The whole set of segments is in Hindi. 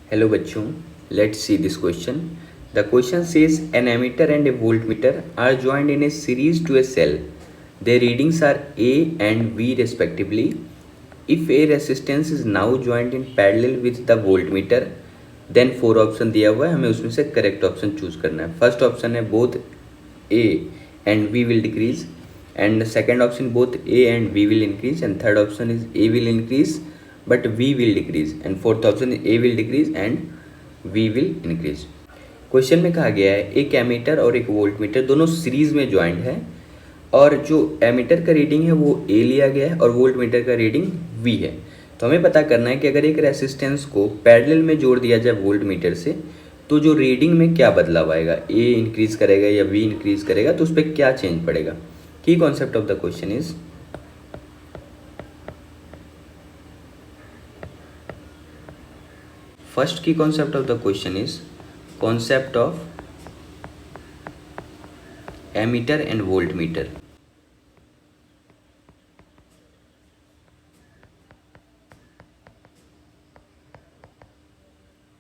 Hello बच्चों, let's see this question. The question says an ammeter and a voltmeter are joined in a series to a cell. Their readings are A and V respectively. If a resistance is now joined in parallel with the voltmeter, then 4 option दिया हुआ है, हमें उसमें से करेक्ट ऑप्शन चूज करना है. फर्स्ट ऑप्शन है both A and V will decrease, and second option both A and V will increase, and third option is A will increase but V will decrease, and fourth option is A will decrease and V will increase. Question में कहा गया है एक एमीटर और एक वोल्टमीटर दोनों सीरीज में ज्वाइंट है और जो एमीटर का रीडिंग है वो A लिया गया है और वोल्टमीटर का रीडिंग V है. तो हमें पता करना है कि अगर एक रेसिस्टेंस को पैरेलल में जोड़ दिया जाए वोल्टमीटर से तो जो रीडिंग में क्या बदलाव आएगा, A इंक्रीज करेगा या V इंक्रीज करेगा, तो उस पर क्या चेंज पड़ेगा. की concept of the question is first key concept of the question is concept of ammeter and voltmeter.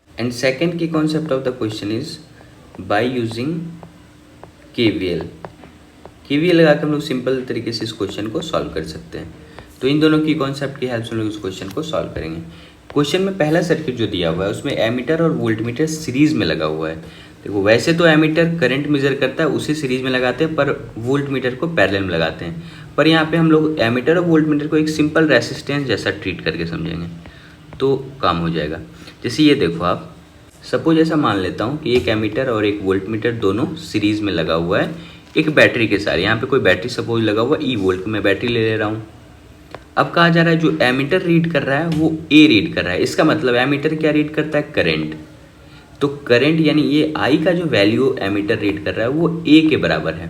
And second key concept of the question is by using KVL. KVL लगा के हम लोग सिंपल तरीके से इस क्वेश्चन को सॉल्व कर सकते हैं. तो इन दोनों की कॉन्सेप्ट की हेल्प से हम लोग इस क्वेश्चन को सॉल्व करेंगे. क्वेश्चन में पहला सर्किट जो दिया हुआ है उसमें एमीटर और वोल्टमीटर सीरीज में लगा हुआ है. देखो वैसे तो एमीटर करंट मेजर करता है उसे सीरीज में लगाते हैं, पर वोल्टमीटर को पैरेलल में लगाते हैं. पर यहाँ पे हम लोग एमीटर और वोल्टमीटर को एक सिंपल रेसिस्टेंस जैसा ट्रीट करके समझेंगे तो काम हो जाएगा. जैसे ये देखो आप, सपोज ऐसा मान लेता हूँ कि एक एमीटर और एक वोल्टमीटर दोनों सीरीज में लगा हुआ है एक बैटरी के साथ. यहाँ पे कोई बैटरी सपोज लगा हुआ ई वोल्ट, मैं बैटरी ले रहा हूँ. अब कहा जा रहा है जो एमीटर रीड कर रहा है वो ए रीड कर रहा है. इसका मतलब एमीटर क्या रीड करता है, करंट. तो करंट यानी ये आई का जो वैल्यू एमीटर रीड कर रहा है वो ए के बराबर है.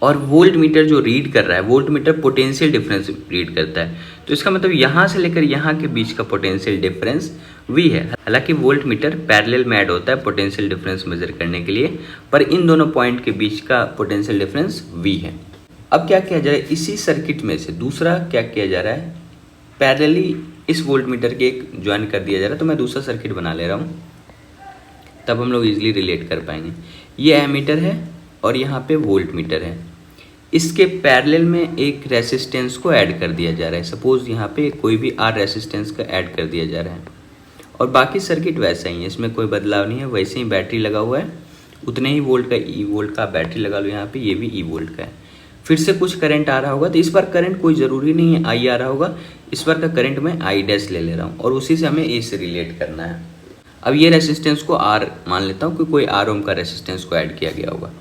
और वोल्ट मीटर जो रीड कर रहा है, volt meter potential difference read करता है. तो इसका मतलब यहाँ से लेकर यहाँ के बीच का पोटेंशियल डिफरेंस वी है. हालांकि वोल्ट मीटर पैरेलल में ऐड होता है पोटेंशियल डिफरेंस मेजर करने के लिए, पर इन दोनों पॉइंट के बीच का पोटेंशियल डिफरेंस वी है. अब क्या किया जा रहा है, इसी सर्किट में से दूसरा क्या किया जा रहा है, पैरेलली इस वोल्ट मीटर के एक ज्वाइन कर दिया जा रहा है. तो मैं दूसरा सर्किट बना ले रहा हूँ, तब हम लोग इजीली रिलेट कर पाएंगे. ये एमीटर है और यहाँ पे वोल्ट मीटर है. इसके पैरेलल में एक रेसिस्टेंस को ऐड कर दिया जा रहा है. सपोज यहाँ पे कोई भी आर रेसिस्टेंस का ऐड कर दिया जा रहा है और बाकी सर्किट वैसा ही है, इसमें कोई बदलाव नहीं है. वैसे ही बैटरी लगा हुआ है, उतने ही वोल्ट का ई वोल्ट का बैटरी लगा लो यहाँ पे, ये भी ई वोल्ट का है. फिर से कुछ करंट आ रहा होगा, तो इस बार करंट कोई ज़रूरी नहीं है आई आ रहा होगा. इस बार का करंट मैं आई डैश ले ले रहा हूँ और उसी से हमें ए से रिलेट करना है. अब ये रेसिस्टेंस को आर मान लेता हूँ कि कोई आर ओम का रेसिस्टेंस को ऐड किया गया होगा.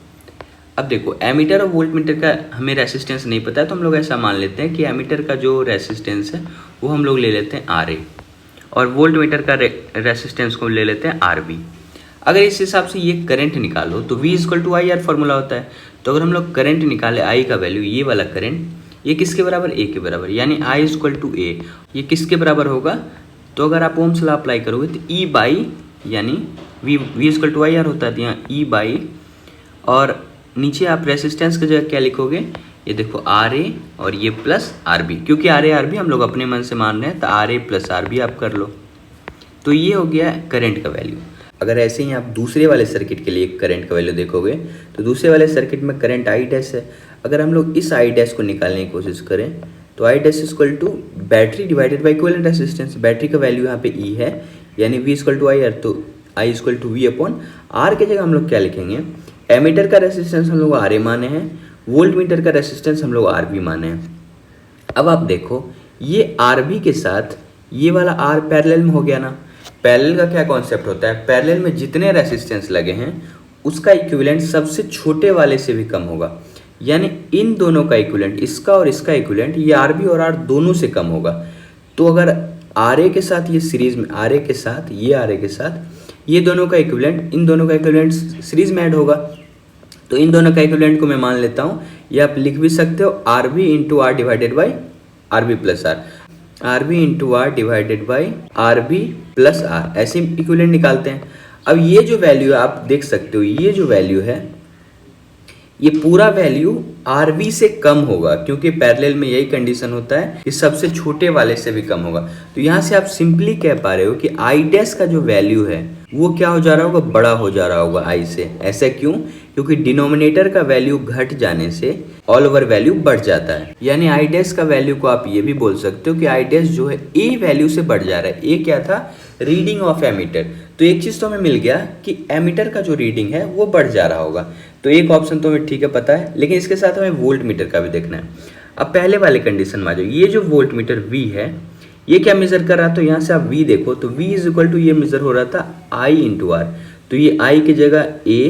अब देखो एमीटर और वोल्टमीटर का हमें रेसिस्टेंस नहीं पता है, तो हम लोग ऐसा मान लेते हैं कि एमीटर का जो रेसिस्टेंस है वो हम लोग ले लेते हैं आर ए और वोल्टमीटर का रेसिस्टेंस को ले लेते हैं आर बी. अगर इस हिसाब से ये करंट निकालो तो V equal to I R formula होता है. तो अगर हम लोग करंट निकाले I का वैल्यू, ये वाला करंट, ये किसके बराबर, A के बराबर, यानी I इक्वल टू A. ये किसके बराबर होगा, तो अगर आप ओम्स लॉ अप्लाई करोगे तो E बाई, यानी V equal to I R होता है, तो यहाँ E बाई, और नीचे आप रेसिस्टेंस की जगह क्या लिखोगे, ये देखो RA और ये प्लस RB. क्योंकि RA RB हम लोग अपने मन से मान रहे हैं तो RA प्लस RB आप कर लो. तो ये हो गया करंट का वैल्यू. अगर ऐसे ही आप दूसरे वाले सर्किट के लिए करंट का वैल्यू देखोगे तो दूसरे वाले सर्किट में करंट आई डैश है. अगर हम लोग इस आई डैश को निकालने की कोशिश करें तो I dash equal to battery divided by equivalent resistance. Battery का वैल्यू यहाँ पे ई है, यानी V equal to I R. तो I equal to V upon R के जगह हम लोग क्या लिखेंगे, एमीटर का रेसिस्टेंस हम लोग आर ए माने हैं, वोल्ट मीटर का रेसिस्टेंस हम लोग आर बी माने हैं. अब आप देखो ये आर बी के साथ ये वाला आर पैरेलल में हो गया ना. पैरेलल का क्या कॉन्सेप्ट होता है, पैरेलल में जितने रेसिस्टेंस लगे हैं उसका इक्विवेलेंट सबसे छोटे वाले से भी कम होगा. यानी इन दोनों का इक्विवेलेंट, इसका और इसका इक्विवेलेंट, ये आर बी और आर दोनों से कम होगा. तो अगर आर ए के साथ ये सीरीज में, आर ए के साथ ये आर ए के साथ ये दोनों का इक्विवेलेंट, इन दोनों का इक्विवेलेंट सीरीज में ऐड होगा. तो इन दोनों का इक्विवेलेंट को मैं मान लेता हूँ, ये आप लिख भी सकते हो R B into R divided by R B plus R, R B into R divided by R B plus R. ऐसे इक्विवेलेंट निकालते हैं. अब ये जो वैल्यू आप देख सकते हो, ये जो वैल्यू है ये पूरा वैल्यू RV से कम होगा, क्योंकि पैरेलल में यही कंडीशन होता है कि सबसे छोटे वाले से भी कम होगा। तो यहाँ से आप सिंपली कह पा रहे हो कि I डैश का जो वैल्यू है वो क्या हो जा रहा होगा, बड़ा हो जा रहा होगा I से। ऐसा क्यों? क्योंकि डिनोमिनेटर का वैल्यू घट जाने से ऑल ओवर वैल्यू बढ़ जाता है। यानी I डैश का वैल्यू को आप ये भी बोल सकते हो कि I डैश जो है A वैल्यू से बढ़ जा रहा है। A क्या था? Reading of ammeter. तो एक चीज़ तो हमें मिल गया कि एमीटर का जो रीडिंग है वो बढ़ जा रहा होगा। तो एक ऑप्शन तो हमें ठीक है पता है, लेकिन इसके साथ हमें वोल्ट मीटर का भी देखना है। अब पहले वाले कंडीशन में आ जाओ। ये जो वोल्ट मीटर V है ये क्या मेजर कर रहा है? तो यहाँ से आप V देखो तो V इज इक्वल टू ये मेजर हो रहा था I इंटू R। तो ये I की जगह A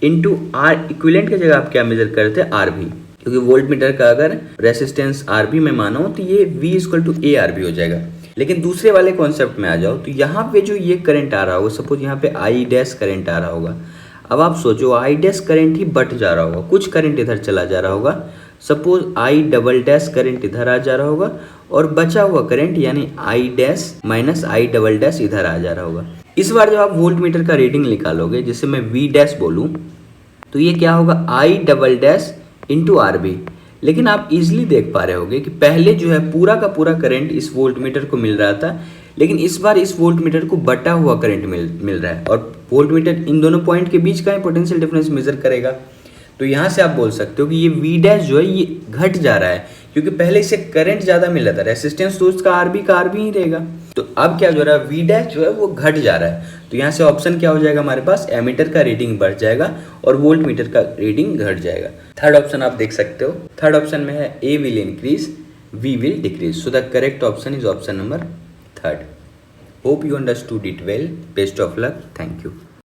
इंटू R इक्विलेंट की जगह आप क्या मेजर कर रहे थे? RV। क्योंकि वोल्ट मीटर का अगर रेसिस्टेंस RV में माना हो तो ये V इक्वल टू ARV हो जाएगा। लेकिन दूसरे वाले कॉन्सेप्ट में आ जाओ तो यहाँ पे जो ये करंट आ रहा होगा, सपोज यहाँ पे I डैश करंट आ रहा होगा। अब आप सोचो I dash current he but जा रहा होगा, कुछ करंट इधर चला जा रहा होगा। Suppose I double dash current इधर आ जा रहा होगा और बचा हुआ करंट यानी I dash minus I double dash इधर आ जा रहा होगा। इस बार जब आप वोल्ट मीटर का रीडिंग निकालोगे, जिसे मैं V डैश बोलूँ, तो ये क्या होगा? I double dash into RV। लेकिन आप इजीली देख पा रहे होगे कि पहले जो है पूरा का पूरा करंट इस वोल्ट मीटर को मिल रहा था, लेकिन इस बार इस वोल्ट मीटर को बटा हुआ करंट मिल रहा है। और वोल्ट मीटर इन दोनों पॉइंट के बीच का ही पोटेंशियल डिफरेंस मेजर करेगा। तो यहाँ से आप बोल सकते हो कि ये V डैश जो है ये घट जा रहा है, क्योंकि पहले इसे करंट ज़्यादा मिल रहा था, रेसिस्टेंस तो उसका RV ही रहेगा। तो अब क्या हो रहा है? V डैश जो है वो घट जा रहा है। तो यहाँ से ऑप्शन क्या हो जाएगा हमारे पास? एमीटर का रीडिंग बढ़ जाएगा और वोल्ट मीटर का रीडिंग घट जाएगा। थर्ड ऑप्शन आप देख सकते हो। थर्ड ऑप्शन में है A will increase, V will decrease. So the correct option is option number third. Hope you understood it well. Best of luck. Thank you.